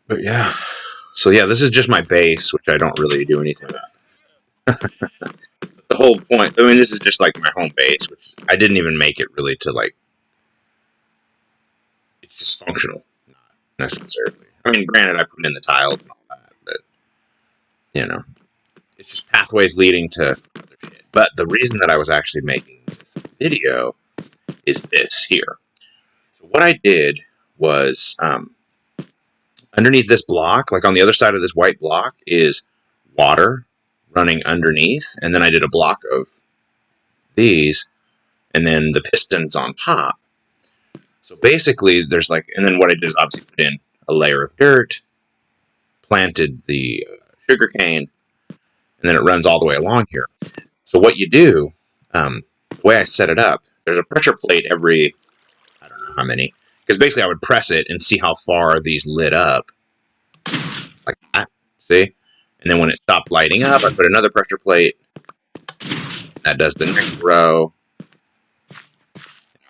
But yeah. So yeah, this is just my base, which I don't really do anything about. The whole point, I mean, this is just like my home base, which I didn't even make it really to like, it's just functional, not necessarily. I mean, granted, I put in the tiles and all that, but, you know, it's just pathways leading to other shit. But the reason that I was actually making this video is this here. So what I did was, underneath this block, like on the other side of this white block, is water running underneath, and then I did a block of these, and then the pistons on top. So basically, there's like, and then what I did is obviously put in a layer of dirt, planted the sugar cane, and then it runs all the way along here. So what you do, the way I set it up, there's a pressure plate every, I don't know how many, because basically I would press it and see how far these lit up, like that, see? And then when it stopped lighting up, I put another pressure plate. That does the next row.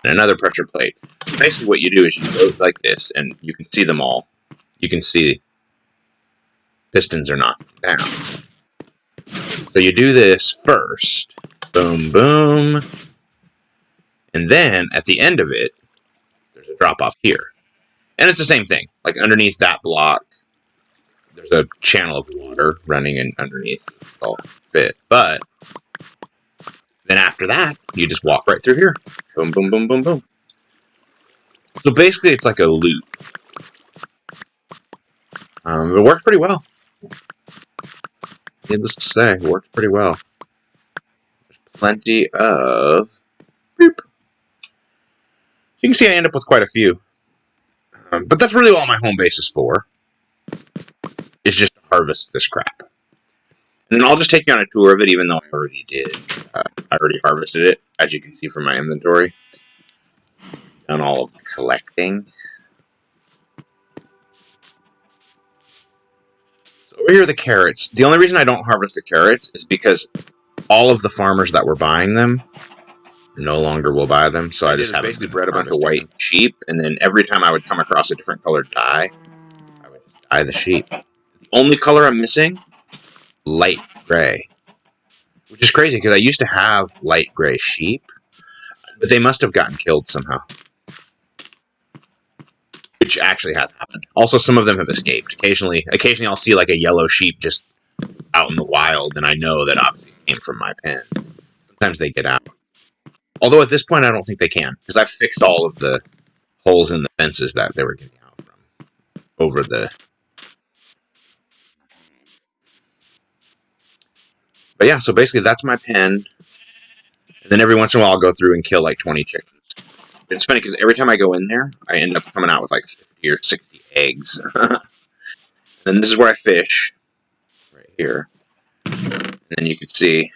And another pressure plate. Basically what you do is you go like this, and you can see them all. You can see pistons are not down. So you do this first. Boom, boom. And then at the end of it, there's a drop off here. And it's the same thing. Like underneath that block, there's a channel of water running in underneath. It's all fit. But then after that, you just walk right through here. Boom, boom, boom, boom, boom. So basically, it's like a loop. It worked pretty well. Needless to say, it worked pretty well. There's plenty of... Boop. You can see I end up with quite a few. But that's really all my home base is for. Is just to harvest this crap. And I'll just take you on a tour of it, even though I already did. I already harvested it, as you can see from my inventory. Done all of the collecting. So over here are the carrots. The only reason I don't harvest the carrots is because all of the farmers that were buying them no longer will buy them. So I just basically bred a bunch of white sheep, and then every time I would come across a different colored dye, I would just dye the sheep. The only color I'm missing, light gray. Which is crazy, because I used to have light gray sheep, but they must have gotten killed somehow. Which actually has happened. Also, some of them have escaped. Occasionally I'll see like a yellow sheep just out in the wild, and I know that obviously it came from my pen. Sometimes they get out. Although at this point, I don't think they can, because I've fixed all of the holes in the fences that they were getting out from over the... But yeah, so basically that's my pen. And then every once in a while I'll go through and kill like 20 chickens. It's funny because every time I go in there, I end up coming out with like 50 or 60 eggs. And this is where I fish. Right here. And then you can see...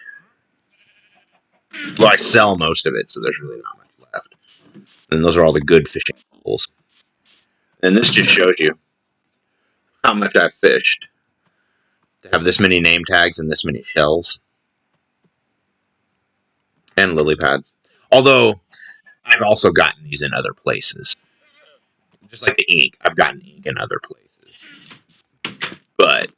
Well, I sell most of it, so there's really not much left. And those are all the good fishing holes. And this just shows you how much I've fished to have this many name tags and this many shells. And lily pads. Although, I've also gotten these in other places. Just like the ink, I've gotten ink in other places. But